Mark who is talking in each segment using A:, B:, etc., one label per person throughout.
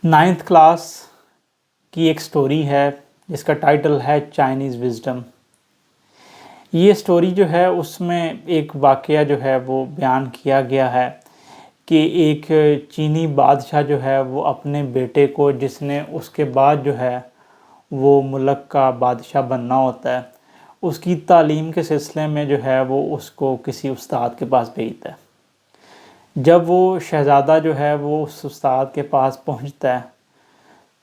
A: 9th class की एक story है जिसका टाइटल है चाइनीज़ विज़डम। ये स्टोरी जो है उसमें एक वाक़या जो है वो बयान किया गया है कि एक चीनी बादशाह जो है वो अपने बेटे को, जिसने उसके बाद जो है वो मुल्क का बादशाह बनना होता है, उसकी तालीम के सिलसिले में जो है वो उसको किसी उस्ताद के पास भेजता है। जब वो शहज़ादा जो है वो उस उस्ताद के पास पहुंचता है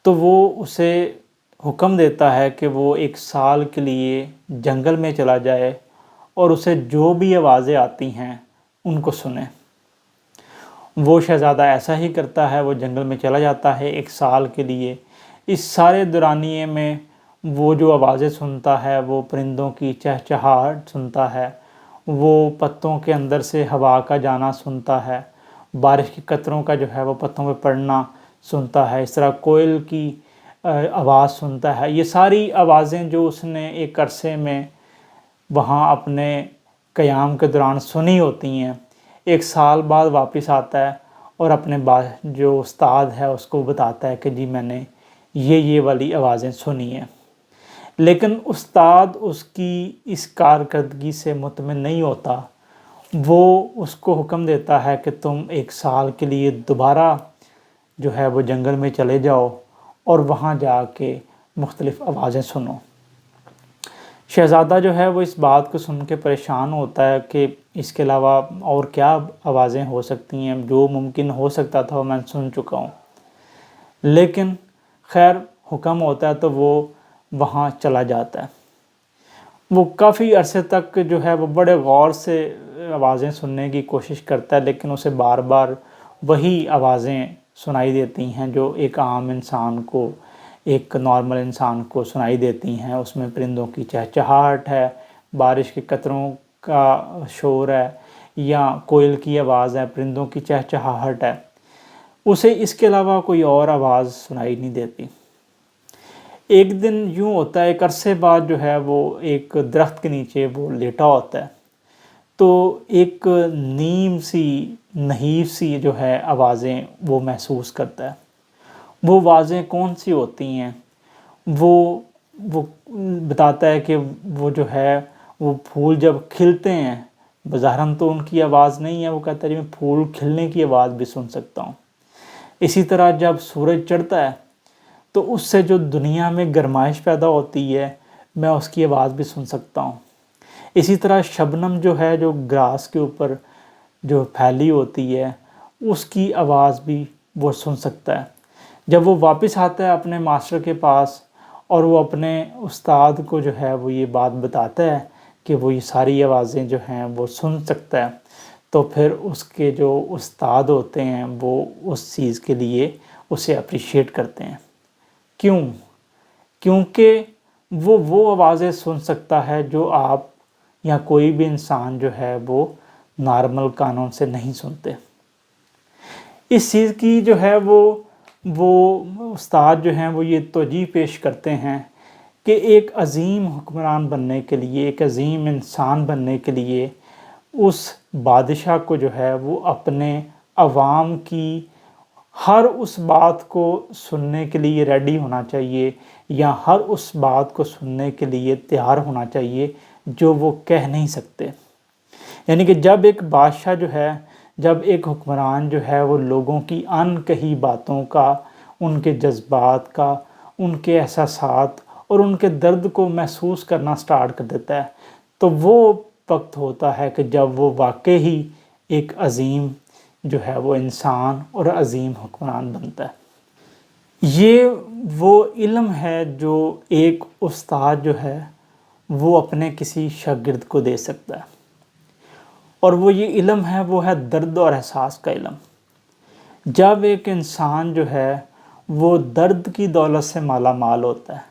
A: तो वो उसे हुक्म देता है कि वो 1 साल के लिए जंगल में चला जाए और उसे जो भी आवाज़ें आती हैं उनको सुने। वो शहज़ादा ऐसा ही करता है, वो जंगल में चला जाता है 1 साल के लिए। इस सारे दौरानिए में वो जो आवाज़ें सुनता है वो परिंदों की चहचहाहट सुनता है, वो पत्तों के अंदर से हवा का जाना सुनता है, बारिश के कतरों का जो है वो पत्तों पे पड़ना सुनता है, इस तरह कोयल की आवाज़ सुनता है। ये सारी आवाज़ें जो उसने एक अरसे में वहाँ अपने क़याम के दौरान सुनी होती हैं, 1 साल बाद वापस आता है और अपने जो उस्ताद है उसको बताता है कि जी मैंने ये वाली आवाज़ें सुनी हैं। लेकिन उस्ताद उसकी इस कारकर्दगी से मुतमिन नहीं होता। वो उसको हुक्म देता है कि तुम 1 साल के लिए दोबारा जो है वो जंगल में चले जाओ और वहाँ जाके मुख्तलिफ़ आवाज़ें सुनो। शहज़ादा जो है वो इस बात को सुन के परेशान होता है कि इसके अलावा और क्या आवाज़ें हो सकती हैं, जो मुमकिन हो सकता था वो मैं सुन चुका हूँ। लेकिन खैर हुक्म होता है तो वो वहाँ चला जाता है। वो काफ़ी अरसे तक जो है वो बड़े गौर से आवाज़ें सुनने की कोशिश करता है, लेकिन उसे बार बार वही आवाज़ें सुनाई देती हैं जो एक आम इंसान को, एक नॉर्मल इंसान को सुनाई देती हैं। उसमें परिंदों की चहचहाहट है, बारिश के कतरों का शोर है, या कोयल की आवाज़ है, परिंदों की चहचहाहट है। उसे इसके अलावा कोई और आवाज़ सुनाई नहीं देती। एक दिन यूँ होता है, एक अरसे बाद जो है वो एक दरख्त के नीचे वो लेटा होता है, तो एक नीम सी, नहीफ सी जो है आवाज़ें वो महसूस करता है। वो आवाज़ें कौन सी होती हैं, वो बताता है कि वो जो है वो फूल जब खिलते हैं, बज़ाहिरन तो उनकी आवाज़ नहीं है, वो कहता है जी मैं फूल खिलने की आवाज़ भी सुन सकता हूँ। इसी तरह जब सूरज चढ़ता है तो उससे जो दुनिया में गर्माइश पैदा होती है, मैं उसकी आवाज़ भी सुन सकता हूँ। इसी तरह शबनम जो है, जो ग्रास के ऊपर जो फैली होती है, उसकी आवाज़ भी वो सुन सकता है। जब वो वापस आता है अपने मास्टर के पास और वो अपने उस्ताद को जो है वो ये बात बताता है कि वो ये सारी आवाज़ें जो हैं वो सुन सकता है, तो फिर उसके जो उस्ताद होते हैं वो उस चीज़ के लिए उसे अप्रिशिएट करते हैं। क्यों? क्योंकि वो आवाज़ें सुन सकता है जो आप या कोई भी इंसान जो है वो नॉर्मल कानों से नहीं सुनते। इस चीज़ की जो है वो उस्ताद जो हैं वो ये तवज्जो पेश करते हैं कि एक अज़ीम हुक्मरान बनने के लिए, एक अज़ीम इंसान बनने के लिए उस बादशाह को जो है वो अपने अवाम की हर उस बात को सुनने के लिए रेडी होना चाहिए, या हर उस बात को सुनने के लिए तैयार होना चाहिए जो वो कह नहीं सकते। यानी कि जब एक बादशाह जो है, जब एक हुक्मरान जो है वो लोगों की अनकही बातों का, उनके जज्बात का, उनके एहसासात और उनके दर्द को महसूस करना स्टार्ट कर देता है, तो वो वक्त होता है कि जब वो वाकई ही एक अज़ीम जो है वो इंसान और अज़ीम हुक्मरान बनता है। ये वो इल्म है जो एक उस्ताद जो है वो अपने किसी शागिर्द को दे सकता है, और वो ये इल्म है वो है दर्द और एहसास का इल्म। जब एक इंसान जो है वो दर्द की दौलत से माला माल होता है,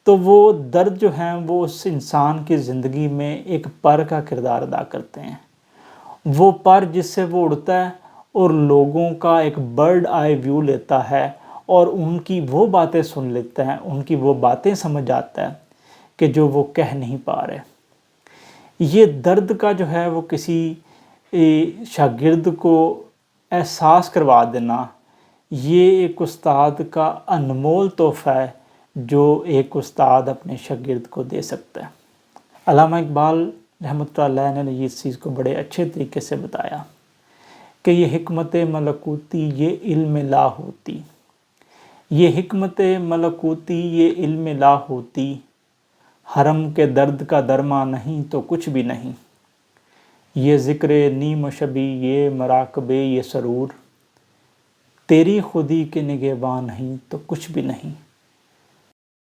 A: तो वो दर्द जो है वो उस इंसान की ज़िंदगी में एक पर का किरदार अदा करते हैं। वो पर जिससे वो उड़ता है और लोगों का एक बर्ड आई व्यू लेता है और उनकी वो बातें सुन लेता है, उनकी वो बातें समझ आता है कि जो वो कह नहीं पा रहे। ये दर्द का जो है वो किसी शागिर्द को एहसास करवा देना, یہ ایک استاد کا انمول تحفہ ہے جو ایک استاد اپنے شاگرد کو دے سکتا ہے۔ علامہ اقبال رحمۃ اللہ علیہ نے اس چیز کو بڑے اچھے طریقے سے بتایا کہ یہ حکمت ملکوتی یہ علم لا ہوتی، یہ حکمت ملکوتی یہ علم لا ہوتی، حرم کے درد کا درما نہیں تو کچھ بھی نہیں، یہ ذکر نیم و شبی یہ مراقبے یہ سرور، تیری خودی کے نگہباں نہیں تو کچھ بھی نہیں۔